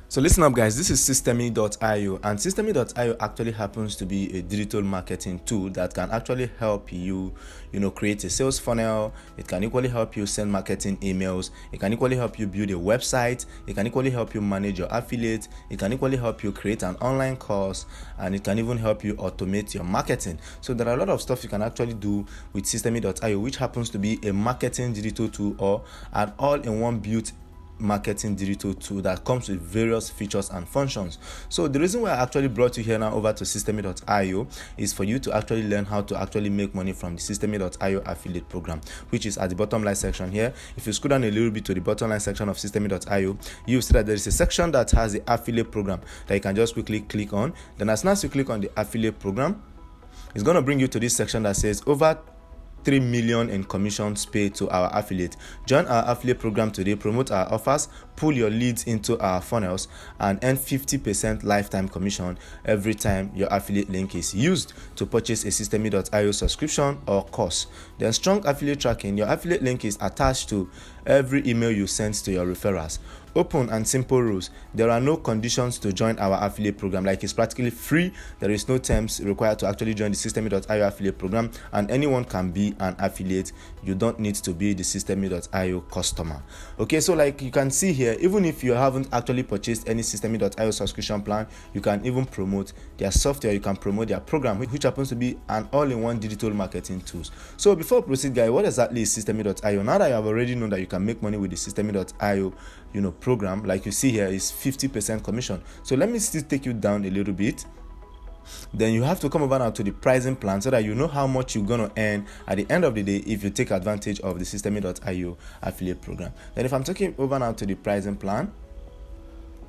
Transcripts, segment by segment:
So listen up guys, this is SYSTEME.io, and SYSTEME.io actually happens to be a digital marketing tool that can actually help you, create a sales funnel. It can equally help you send marketing emails. It can equally help you build a website. It can equally help you manage your affiliate. It can equally help you create an online course, and it can even help you automate your marketing. So there are a lot of stuff you can actually do with SYSTEME.io, which happens to be a marketing digital tool or an all-in-one built marketing digital tool that comes with various features and functions. So the reason why I actually brought you here now over to SYSTEME.io is for you to actually learn how to actually make money from the SYSTEME.io affiliate program, which is at the bottom line section here. If you scroll down a little bit to the bottom line section of SYSTEME.io, you see that there is a section that has the affiliate program that you can just quickly click on. Then as soon as you click on the affiliate program, it's going to bring you to this section that says over 3 million in commissions paid to our affiliate. Join our affiliate program today, promote our offers, pull your leads into our funnels, and earn 50% lifetime commission every time your affiliate link is used to purchase a SYSTEME.io subscription or course. Then strong affiliate tracking. Your affiliate link is attached to every email you send to your referrals. Open and simple rules. There are no conditions to join our affiliate program. Like, it's practically free. There is no terms required to actually join the SYSTEME.io affiliate program, and anyone can be an affiliate. You don't need to be the SYSTEME.io customer. Okay, so like you can see here, even if you haven't actually purchased any SYSTEME.io subscription plan, you can even promote their software. You can promote their program, which happens to be an all-in-one digital marketing tools. So before we proceed, guys, what exactly is SYSTEME.io? Now that you have already known that you can make money with the SYSTEME.io program, like you see here, is 50% commission. So let me still take you down a little bit. Then you have to come over now to the pricing plan so that you know how much you're going to earn at the end of the day if you take advantage of the SYSTEME.io affiliate program. Then if I'm taking over now to the pricing plan,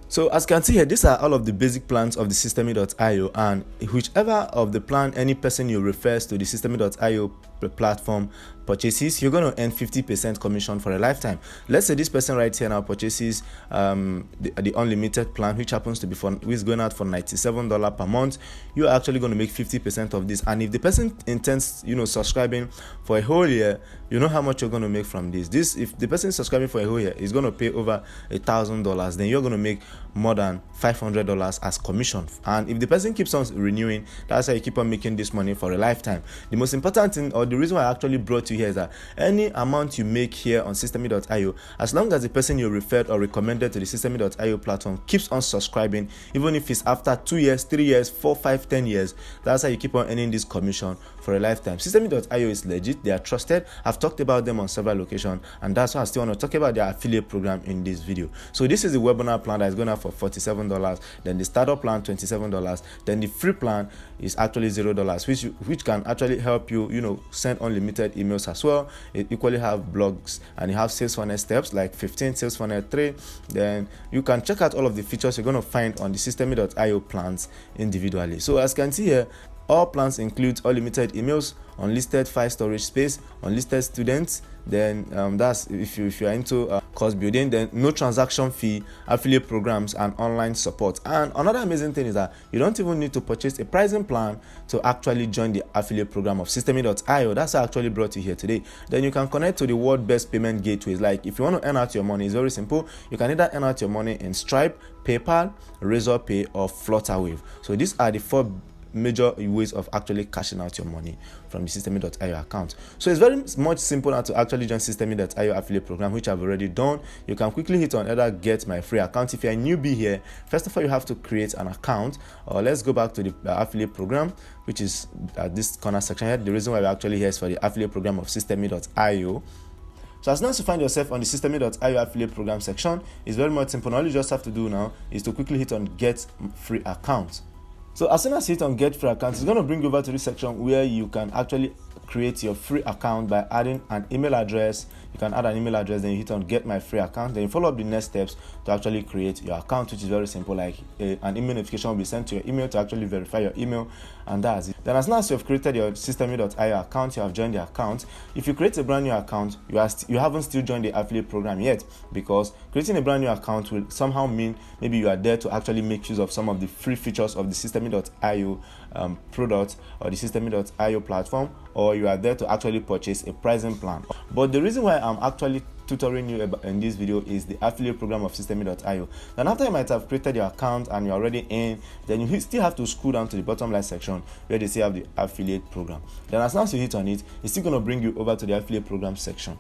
so as you can see here, these are all of the basic plans of the SYSTEME.io, and whichever of the plan any person you refers to the SYSTEME.io platform purchases, you're going to earn 50% commission for a lifetime. Let's say this person right here now purchases the unlimited plan, which happens to be which is going out for $97 per month. You're actually going to make 50% of this, and if the person intends subscribing for a whole year, you know how much you're going to make from this. If the person is subscribing for a whole year is going to pay over $1,000, then you're going to make more than $500 as commission. And if the person keeps on renewing, that's how you keep on making this money for a lifetime. The most important thing, or the reason why I actually brought you here, is that any amount you make here on SYSTEME.io, as long as the person you referred or recommended to the SYSTEME.io platform keeps on subscribing, even if it's after 2 years, 3 years, 4, 5, 10 years, that's how you keep on earning this commission for a lifetime. SYSTEME.io is legit. They are trusted. I've talked about them on several locations, and that's why I still want to talk about their affiliate program in this video. So this is the webinar plan that is going out for $47, then the startup plan $27, then the free plan is actually $0, which can actually help you send unlimited emails as well. It equally have blogs, and you have sales funnel steps like 15, sales funnel 3. Then you can check out all of the features you're going to find on the SYSTEME.io plans individually. So as you can see here, all plans include unlimited emails, unlisted file storage space, unlisted students. Then that's if you're into course building. Then no transaction fee, affiliate programs, and online support. And another amazing thing is that you don't even need to purchase a pricing plan to actually join the affiliate program of SYSTEME.io. That's how I actually brought you here today. Then you can connect to the world-best payment gateways. Like, if you want to earn out your money, it's very simple. You can either earn out your money in Stripe, PayPal, Razorpay, or Flutterwave. So these are the 4 major ways of actually cashing out your money from the SYSTEME.io account. So it's very much simple now to actually join SYSTEME.io affiliate program, which I've already done. You can quickly hit on either get my free account. If you're a newbie here, first of all, you have to create an account. Let's go back to the affiliate program, which is at this corner section here. The reason why we're actually here is for the affiliate program of SYSTEME.io. So as soon as you find yourself on the SYSTEME.io affiliate program section, it's very much simple. All you just have to do now is to quickly hit on get free account. So as soon as you hit on get free account, it's going to bring you over to this section where you can actually create your free account by adding an email address. You can add an email address, then you hit on get my free account, then you follow up the next steps to actually create your account, which is very simple. Like an email notification will be sent to your email to actually verify your email, and that's it. Then as soon as you've created your SYSTEME.io account, you have joined the account. If you create a brand new account, you haven't still joined the affiliate program yet, because creating a brand new account will somehow mean maybe you are there to actually make use of some of the free features of the SYSTEME.io product or the SYSTEME.io platform, or you are there to actually purchase a pricing plan. But the reason why I'm actually tutoring you about in this video is the affiliate program of SYSTEME.io. Then after you might have created your account and you're already in, then you still have to scroll down to the bottom right section where they say have the affiliate program. Then as soon as you hit on it, it's still going to bring you over to the affiliate program section.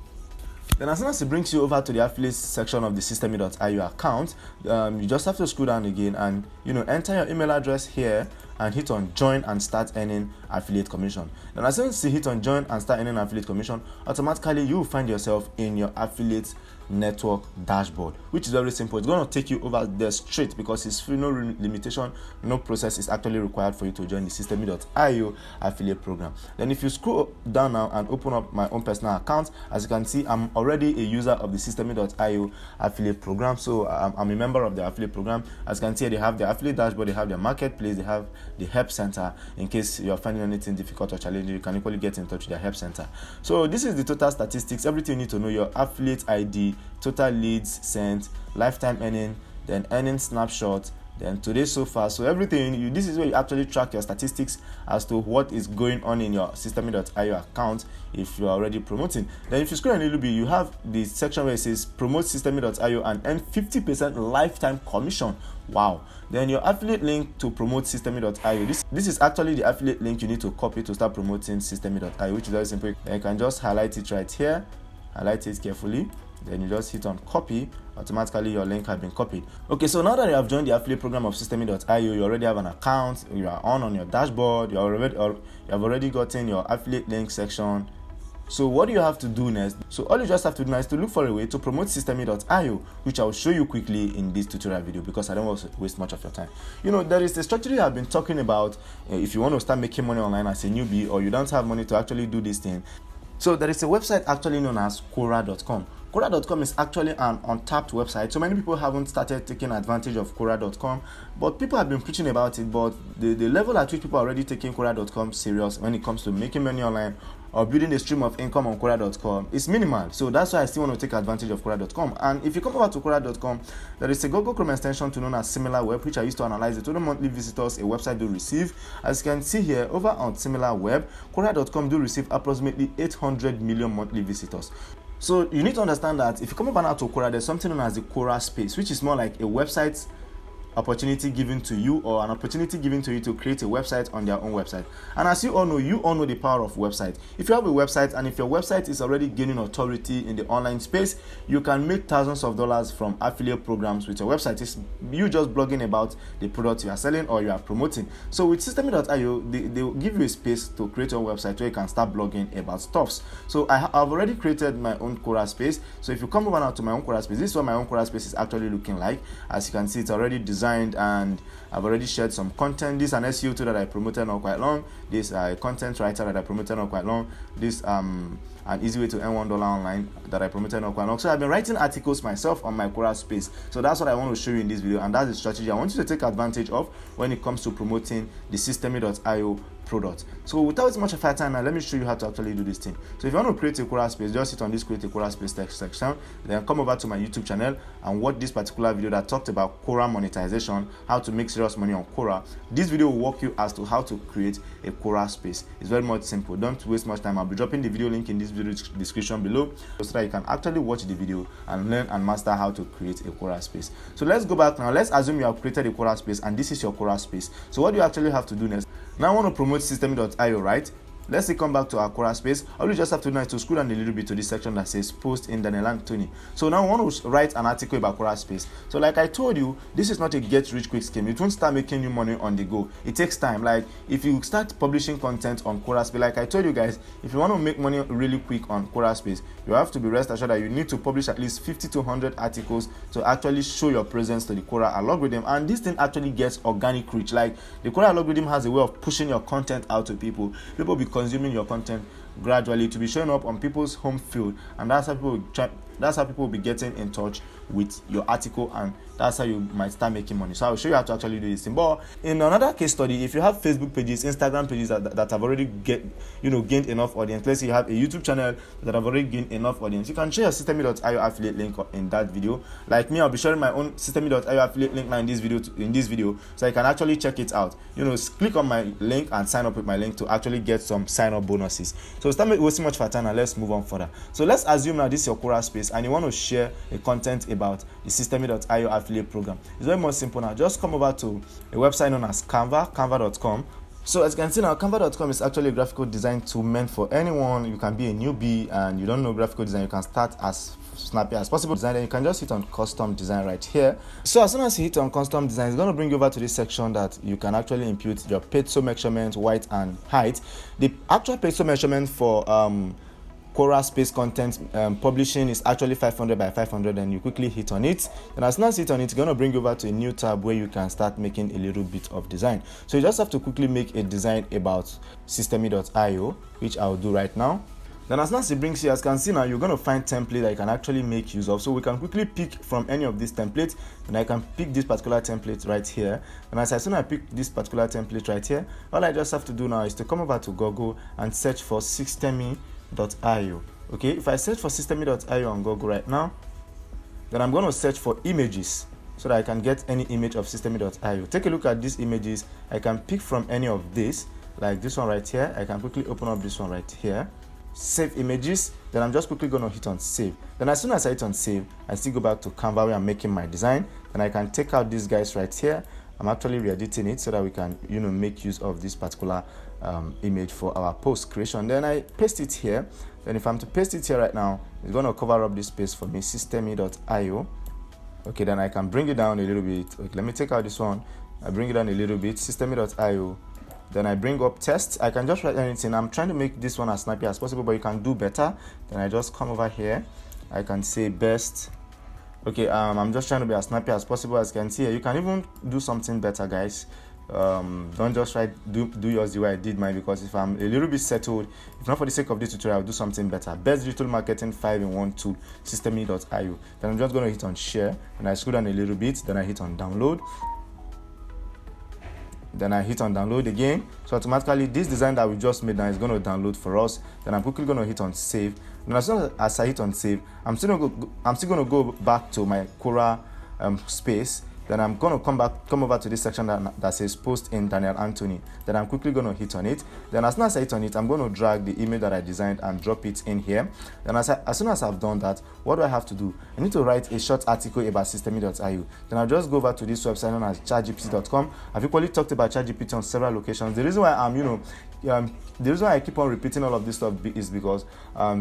Then as soon as it brings you over to the affiliate section of the SYSTEME.io account, you just have to scroll down again and enter your email address here and hit on join and start earning affiliate commission. Then as soon as you hit on join and start earning affiliate commission, automatically you will find yourself in your affiliate network dashboard, which is very simple. It's going to take you over there straight because it's free, no limitation, no process is actually required for you to join the SYSTEME.io affiliate program. Then if you scroll down now and open up my own personal account, as you can see, I'm already a user of the SYSTEME.io affiliate program. So I'm a member of the affiliate program. As you can see, they have the affiliate dashboard, they have their marketplace, they have the help center. In case you're finding anything difficult or challenging, you can equally get in touch with their help center. So this is the total statistics, everything you need to know: your affiliate ID, total leads sent, lifetime earning, then earning snapshot, then today so far. So everything, this is where you actually track your statistics as to what is going on in your SYSTEME.io account if you're already promoting. Then if you scroll a little bit, you have the section where it says promote SYSTEME.io and earn 50% lifetime commission. Wow. Then your affiliate link to promote SYSTEME.io. This is actually the affiliate link you need to copy to start promoting SYSTEME.io, which is very simple. Then you can just highlight it right here, highlight it carefully. Then you just hit on copy. Automatically your link has been copied. Okay, so now that you have joined the affiliate program of SYSTEME.io, you already have an account, you are on your dashboard, you have already gotten your affiliate link section. So what do you have to do next? So all you just have to do now is to look for a way to promote SYSTEME.io, which I will show you quickly in this tutorial video because I don't want to waste much of your time. There is a strategy I've been talking about if you want to start making money online as a newbie or you don't have money to actually do this thing. So there is a website actually known as Quora.com. Quora.com is actually an untapped website. So many people haven't started taking advantage of Quora.com, but people have been preaching about it. But the level at which people are already taking Quora.com serious when it comes to making money online or building a stream of income on Quora.com is minimal. So that's why I still want to take advantage of Quora.com. And if you come over to Quora.com, there is a Google Chrome extension to known as SimilarWeb, which I used to analyze the total monthly visitors a website do receive. As you can see here, over on SimilarWeb, Quora.com do receive approximately 800 million monthly visitors. So you need to understand that if you come over now to Quora, there's something known as the Quora space, which is more like a website opportunity given to you, or an opportunity given to you to create a website on their own website. And as you all know the power of website. If you have a website and if your website is already gaining authority in the online space, you can make thousands of dollars from affiliate programs with your website. It's you just blogging about the product you are selling or you are promoting. So with SYSTEME.io, they will give you a space to create your website where you can start blogging about stuffs. So I've already created my own Quora space. So if you come over now to my own Quora space, this is what my own Quora space is actually looking like. As you can see, it's already designed and I've already shared some content. This is an SEO tool that I promoted not quite long. This content writer that I promoted not quite long. This an easy way to earn $1 online that I promoted not quite long. So I've been writing articles myself on my Quora space. So that's what I want to show you in this video, and that's the strategy I want you to take advantage of when it comes to promoting the SYSTEME.io product. So without much of our time now, let me show you how to actually do this thing. So if you want to create a Quora space, just hit on this create a Quora space text section, then come over to my YouTube channel and watch this particular video that talked about Quora monetization, how to make serious money on Quora. This video will walk you as to how to create a Quora space. It's very much simple. Don't waste much time. I'll be dropping the video link in this video description below so that you can actually watch the video and learn and master how to create a Quora space. So let's go back now. Let's assume you have created a Quora space and this is your Quora space. So what do you actually have to do next? Now I want to promote SYSTEME.io, right? Let's say come back to our Quora space. All you just have to do is to scroll down a little bit to this section that says post in Daniel Anthony. So now I want to write an article about Quora space. So like I told you, this is not a get rich quick scheme. It won't start making you money on the go. It takes time. Like if you start publishing content on Quora space, like I told you guys, if you want to make money really quick on Quora space, you have to be rest assured that you need to publish at least 50 to 100 articles to actually show your presence to the Quora algorithm. And this thing actually gets organic reach. Like the Quora algorithm has a way of pushing your content out to people. People will be consuming your content gradually to be showing up on people's home field, and that's how people will be getting in touch with your article and that's how you might start making money. So I'll show you how to actually do this thing. But in another case study, if you have Facebook pages, Instagram pages that have already gained enough audience, let's say you have a YouTube channel that have already gained enough audience, you can share your SYSTEME.io affiliate link in that video. Like me, I'll be sharing my own SYSTEME.io affiliate link now in this video, so you can actually check it out. Click on my link and sign up with my link to actually get some sign up bonuses. So stop wasting much of our time and let's move on further. So let's assume now this is your Quora space and you want to share a content about the SYSTEME.io affiliate program. It's very much simple now. Just come over to a website known as canva.com. So as you can see now, canva.com is actually a graphical design tool meant for anyone. You can be a newbie and you don't know graphical design. You can start as snappy as possible design, then you can just hit on custom design right here. So as soon as you hit on custom design, it's going to bring you over to this section that you can actually input your pixel measurement, width and height. The actual pixel measurement for Quora space content publishing is actually 500 by 500, and you quickly hit on it. And as soon as you hit on it, it's going to bring you over to a new tab where you can start making a little bit of design. So you just have to quickly make a design about SYSTEME.io, which I'll do right now. Then as soon as it brings you, as you can see now, you're going to find template that you can actually make use of. So we can quickly pick from any of these templates, and I can pick this particular template right here. And as soon as I pick this particular template right here, all I just have to do now is to come over to Google and search for SYSTEME.io. Okay, if I search for SYSTEME.io on Google right now, then I'm going to search for images so that I can get any image of SYSTEME.io. Take a look at these images. I can pick from any of these, like this one right here. I can quickly open up this one right here. Save images. Then I'm just quickly going to hit on save. Then as soon as I hit on save, I still go back to Canva where I'm making my design. Then I can take out these guys right here. I'm actually re-editing it so that we can make use of this particular image for our post creation. Then I paste it here. Then if I'm to paste it here right now, it's going to cover up this space for me, SYSTEME.io. Okay, then I can bring it down a little bit. Okay, let me take out this one. I bring it down a little bit, SYSTEME.io. Then I bring up tests. I can just write anything. I'm trying to make this one as snappy as possible, but you can do better. Then I just come over here. I can say best. Okay, I'm just trying to be as snappy as possible. As you can see here, you can even do something better, guys. Don't just do yours the way I did mine, because if I'm a little bit settled, if not for the sake of this tutorial, I'll do something better. Best digital marketing 5-in-1 tool, SYSTEME.io. Then I'm just going to hit on share, and I scroll down a little bit. Then I hit on download. Then I hit on download again. So automatically this design that we just made now is going to download for us. Then I'm quickly going to hit on save. And as soon as I hit on save, I'm still going to go back to my Quora space. Then I'm going to come over to this section that says post in Daniel Anthony. Then I'm quickly going to hit on it. Then as soon as I hit on it, I'm going to drag the image that I designed and drop it in here. Then as soon as I've done that, what do I have to do? I need to write a short article about SYSTEME.io. Then I'll just go over to this website known as chatgpt.com. I've equally talked about ChatGPT on several locations. The reason why the reason why I keep on repeating all of this stuff is because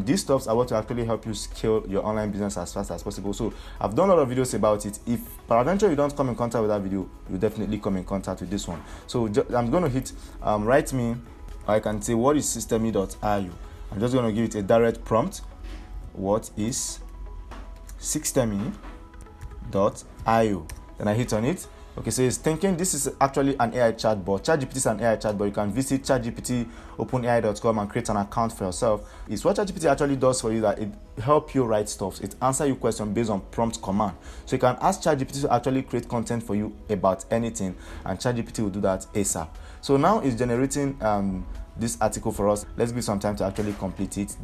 these stuffs are what will actually help you scale your online business as fast as possible. So I've done a lot of videos about it. If peradventure you don't come in contact with that video, you definitely come in contact with this one. So I'm going to hit write me, or I can say what is SYSTEME.io. I'm just going to give it a direct prompt. What is SYSTEME.io? Then I hit on it. Okay, so it's thinking this is actually an AI chatbot. ChatGPT is an AI chatbot. You can visit ChatGPT, openai.com and create an account for yourself. It's what ChatGPT actually does for you, that it helps you write stuff. It answers your question based on prompt command. So you can ask ChatGPT to actually create content for you about anything, and ChatGPT will do that ASAP. So now it's generating this article for us. Let's give some time to actually complete it.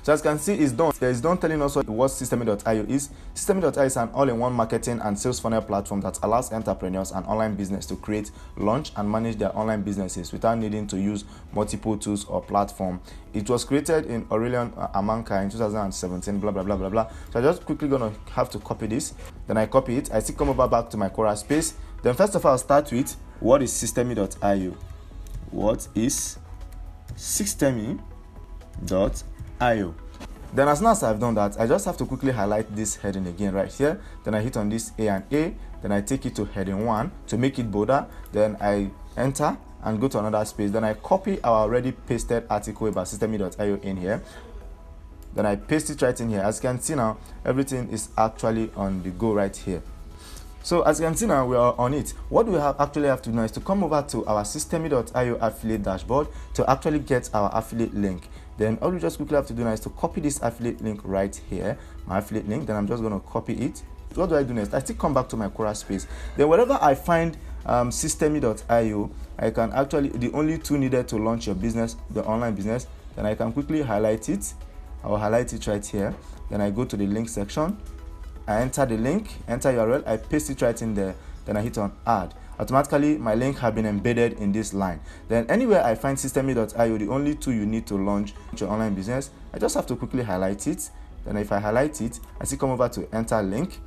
So as you can see, it's done telling us what SYSTEME.io is. SYSTEME.io is an all-in-one marketing and sales funnel platform that allows entrepreneurs and online business to create, launch, and manage their online businesses without needing to use multiple tools or platforms. It was created in Aurelian Amanka in 2017, blah, blah, blah, blah, blah. So I'm just quickly going to have to copy this. Then I copy it. I still come over back to my Quora space. Then first of all, I'll start with what is SYSTEME.io. What is SYSTEME.io? Then as soon as I've done that, I just have to quickly highlight this heading again right here. Then I hit on this A and A. Then I take it to heading 1 to make it bolder. Then I enter and go to another space. Then I copy our already pasted article about SYSTEME.io in here. Then I paste it right in here. As you can see now, everything is actually on the go right here. So as you can see now, we are on it. What we actually have to do now is to come over to our SYSTEME.io affiliate dashboard to actually get our affiliate link. Then all we just quickly have to do now is to copy this affiliate link right here, my affiliate link. Then I'm just going to copy it. what do I do next? I still come back to my Quora space. Then wherever I find SYSTEME.io, I can actually, the only tool needed to launch your business, the online business, then I can quickly highlight it. I'll highlight it right here. Then I go to the link section. I enter the link, enter URL, I paste it right in there. Then I hit on add. Automatically, my link has been embedded in this line. Then anywhere I find SYSTEME.io, the only tool you need to launch your online business, I just have to quickly highlight it. Then if I highlight it, I see come over to enter link.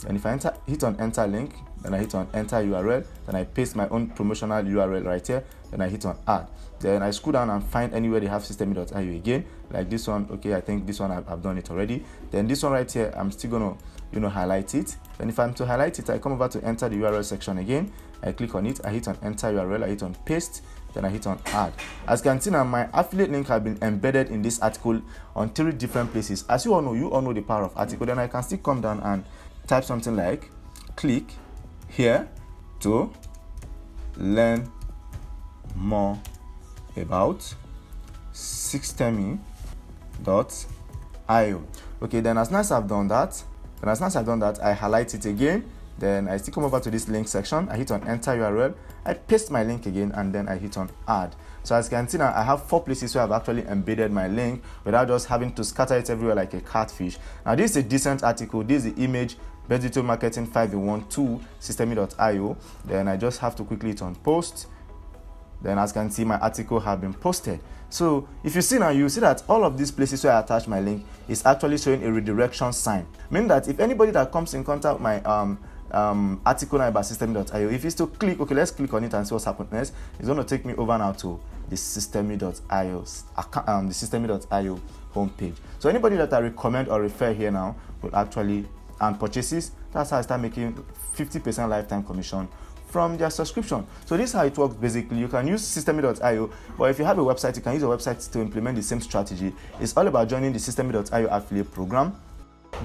And if I hit on enter link, then I hit on enter URL, then I paste my own promotional URL right here, then I hit on add. Then I scroll down and find anywhere they have SYSTEME.io again, like this one. Okay, I think this one I've done it already. Then this one right here, I'm still gonna highlight it. Then if I'm to highlight it, I come over to enter the URL section again. I click on it, I hit on enter URL, I hit on paste, then I hit on add. As you can see now, my affiliate link has been embedded in this article on 3 different places. As you all know the power of article. Then I can still come down and type something like click here to learn more about SYSTEME.io. Okay, then as soon as I've done that, I highlight it again. Then I still come over to this link section. I hit on enter URL. I paste my link again, and then I hit on add. So as you can see now, I have 4 places where I've actually embedded my link without just having to scatter it everywhere like a catfish. Now this is a decent article. This is the image, Best Digital Marketing 5-in-1 tool, SYSTEME.io. Then I just have to quickly hit on post. Then as you can see, my article have been posted. So if you see now, you see that all of these places where I attach my link is actually showing a redirection sign, meaning that if anybody that comes in contact with my article now about SYSTEME.io, if it's to click, okay, let's click on it and see what's happening next. It's going to take me over now to the SYSTEME.io homepage. So anybody that I recommend or refer here now will actually and purchases, that's how I start making 50% lifetime commission from their subscription. So this is how it works basically. You can use SYSTEME.io, but if you have a website, you can use a website to implement the same strategy. It's all about joining the SYSTEME.io affiliate program.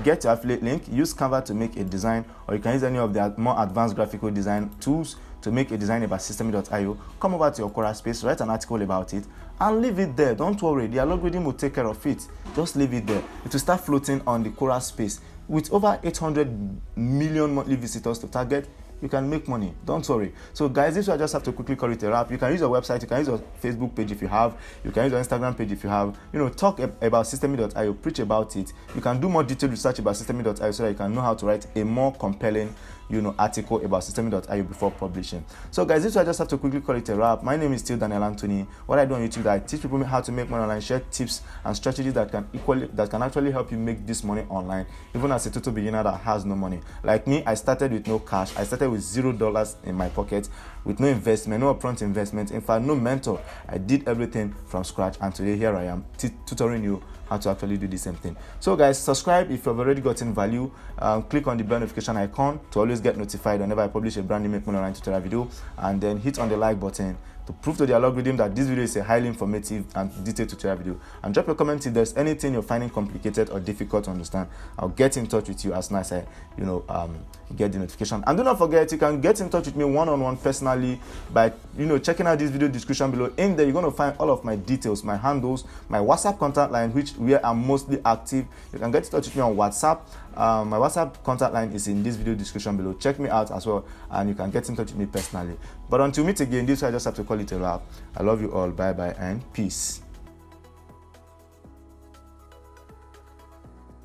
Get your affiliate link, use Canva to make a design, or you can use any of the more advanced graphical design tools to make a design about SYSTEME.io. Come over to your Quora space, write an article about it, and leave it there. Don't worry, the algorithm will take care of it. Just leave it there. It will start floating on the Quora space. With over 800 million monthly visitors to target, you can make money. Don't worry. So guys, this I just have to quickly call it a wrap. You can use your website, you can use your Facebook page if you have, you can use your Instagram page if you have, talk about SYSTEME.io, preach about it. You can do more detailed research about SYSTEME.io so that you can know how to write a more compelling article about SYSTEME.io before publishing. So guys, this I just have to quickly call it a wrap. My name is still Daniel Anthony. What I do on YouTube is I teach people how to make money online, share tips and strategies that can actually help you make this money online, even as a total beginner that has no money. Like me, I started with no cash. I started with $0 in my pocket, with no investment, no upfront investment, in fact, no mentor. I did everything from scratch, and today here I am tutoring you how to actually do the same thing. So guys, subscribe if you've already gotten value. Click on the bell notification icon to always get notified whenever I publish a brand new Make Money Online tutorial video, and then hit on the like button to prove to the algorithm that this video is a highly informative and detailed tutorial video. And drop a comment if there's anything you're finding complicated or difficult to understand. I'll get in touch with you as soon as I get the notification. And do not forget, you can get in touch with me one-on-one personally by checking out this video description below. In there, you're going to find all of my details, my handles, my WhatsApp contact line, where I'm mostly active. You can get in touch with me on WhatsApp. My WhatsApp contact line is in this video description below. Check me out as well, and you can get in touch with me personally. But until we meet again, this I just have to call it a wrap. I love you all. Bye bye and peace.